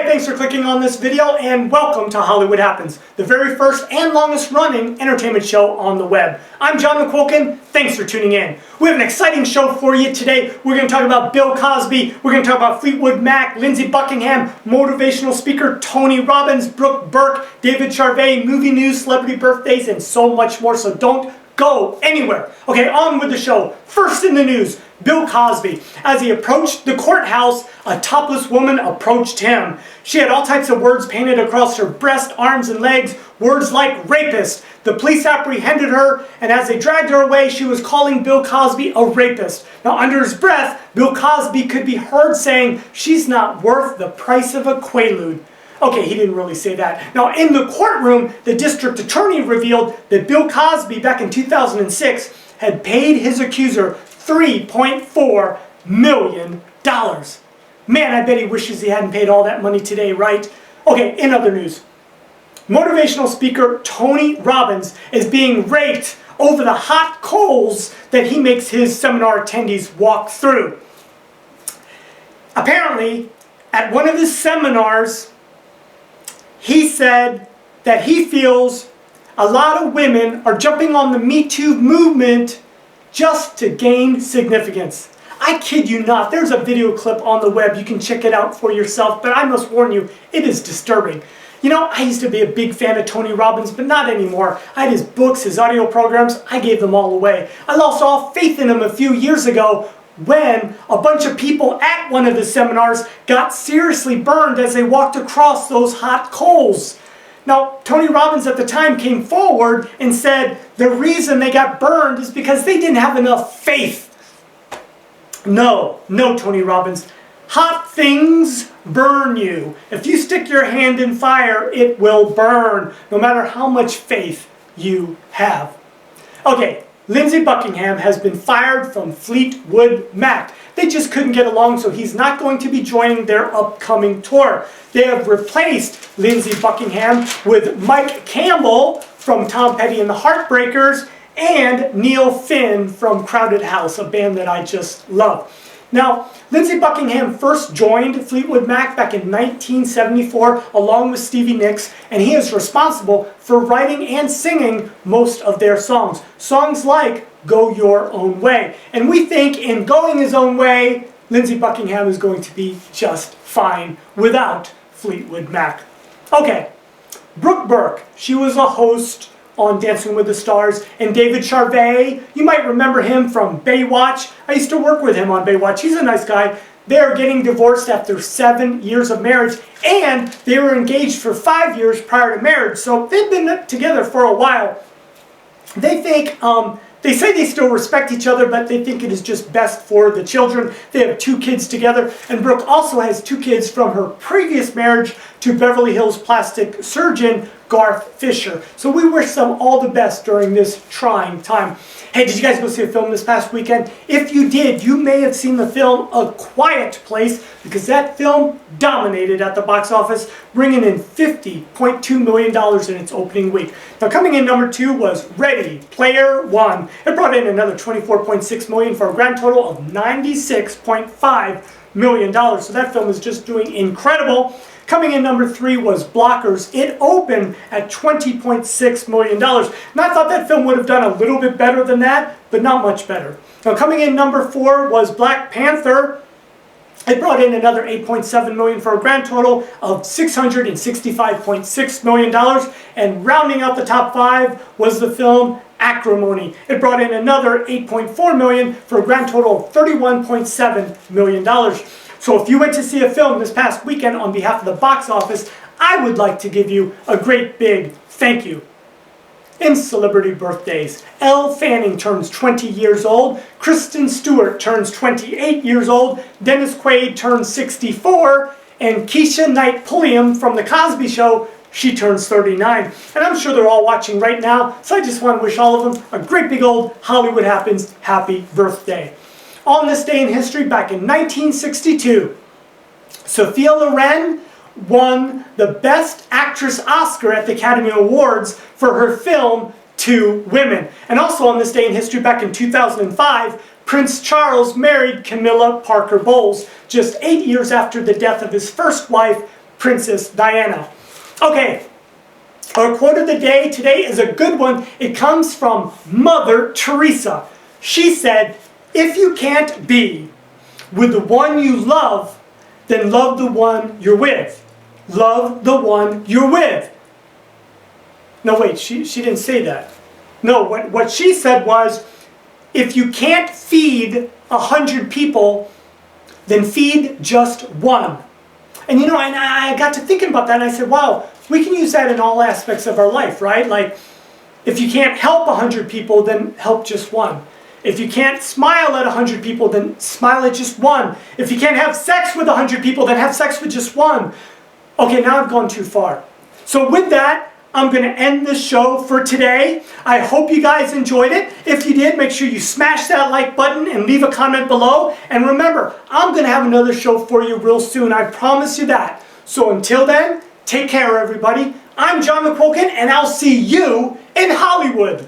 Hey, thanks for clicking on this video and welcome to Hollywood Happens, the very first and longest running entertainment show on the web. I'm John McQuilkin, thanks for tuning in. We have an exciting show for you today. We're going to talk about Bill Cosby, we're going to talk about Fleetwood Mac, Lindsey Buckingham, motivational speaker Tony Robbins, Brooke Burke, David Charvet, movie news, celebrity birthdays, and so much more, so don't go anywhere. Okay, on with the show. First in the news, Bill Cosby. As he approached the courthouse, a topless woman approached him. She had all types of words painted across her breast, arms, and legs, words like rapist. The police apprehended her, and as they dragged her away, she was calling Bill Cosby a rapist. Now, under his breath, Bill Cosby could be heard saying, "She's not worth the price of a Quaalude." Okay, he didn't really say that. Now, in the courtroom, the district attorney revealed that Bill Cosby, back in 2006, had paid his accuser $3.4 million. Man, I bet he wishes he hadn't paid all that money today, right? Okay, in other news, motivational speaker Tony Robbins is being raked over the hot coals that he makes his seminar attendees walk through. Apparently, at one of his seminars, he said that he feels a lot of women are jumping on the Me Too movement just to gain significance. I kid you not, there's a video clip on the web, you can check it out for yourself, but I must warn you, it is disturbing. You know, I used to be a big fan of Tony Robbins, but not anymore. I had his books, his audio programs, I gave them all away. I lost all faith in him a few years ago when a bunch of people at one of the seminars got seriously burned as they walked across those hot coals. Now, Tony Robbins at the time came forward and said the reason they got burned is because they didn't have enough faith. No, Tony Robbins. Hot things burn you. If you stick your hand in fire, it will burn, no matter how much faith you have. Okay, Lindsey Buckingham has been fired from Fleetwood Mac. They just couldn't get along, so he's not going to be joining their upcoming tour. They have replaced Lindsey Buckingham with Mike Campbell from Tom Petty and the Heartbreakers and Neil Finn from Crowded House, a band that I just love. Now, Lindsey Buckingham first joined Fleetwood Mac back in 1974 along with Stevie Nicks, and he is responsible for writing and singing most of their songs. Songs like Go Your Own Way. And we think in going his own way, Lindsey Buckingham is going to be just fine without Fleetwood Mac. Okay, Brooke Burke, she was a host on Dancing with the Stars, and David Charvet, you might remember him from Baywatch. I used to work with him on Baywatch. He's a nice guy. They are getting divorced after 7 years of marriage, and they were engaged for 5 years prior to marriage, so they've been together for a while. They think, they say they still respect each other, but they think it is just best for the children. They have 2 kids together, and Brooke also has 2 kids from her previous marriage to Beverly Hills plastic surgeon Garth Fisher. So we wish them all the best during this trying time. Hey, did you guys go see a film this past weekend? If you did, you may have seen the film A Quiet Place, because that film dominated at the box office, bringing in $50.2 million in its opening week. Now, coming in number 2 was Ready Player One. It brought in another $24.6 million for a grand total of $96.5 million. So that film is just doing incredible. Coming in number 3 was Blockers. It opened at $20.6 million. And I thought that film would have done a little bit better than that, but not much better. Now, coming in number 4 was Black Panther. It brought in another $8.7 million for a grand total of $665.6 million. And rounding out the top 5 was the film Acrimony. It brought in another $8.4 million for a grand total of $31.7 million. So if you went to see a film this past weekend on behalf of the box office, I would like to give you a great big thank you. In celebrity birthdays, Elle Fanning turns 20 years old, Kristen Stewart turns 28 years old, Dennis Quaid turns 64, and Keisha Knight Pulliam from The Cosby Show, she turns 39. And I'm sure they're all watching right now, so I just want to wish all of them a great big old Hollywood Happens happy birthday. On this day in history, back in 1962, Sophia Loren won the Best Actress Oscar at the Academy Awards for her film Two Women. And also on this day in history, back in 2005, Prince Charles married Camilla Parker Bowles just 8 years after the death of his first wife, Princess Diana. Okay, our quote of the day today is a good one. It comes from Mother Teresa. She said, "If you can't be with the one you love, then love the one you're with. Love the one you're with." No, wait, she didn't say that. No, what she said was, if you can't feed 100 people, then feed just one. And you know, and I got to thinking about that, and I said, wow, we can use that in all aspects of our life, right? Like, if you can't help 100 people, then help just one. If you can't smile at 100 people, then smile at just one. If you can't have sex with 100 people, then have sex with just one. Okay, now I've gone too far. So with that, I'm going to end this show for today. I hope you guys enjoyed it. If you did, make sure you smash that like button and leave a comment below. And remember, I'm going to have another show for you real soon. I promise you that. So until then, take care, everybody. I'm John McQuilkin, and I'll see you in Hollywood.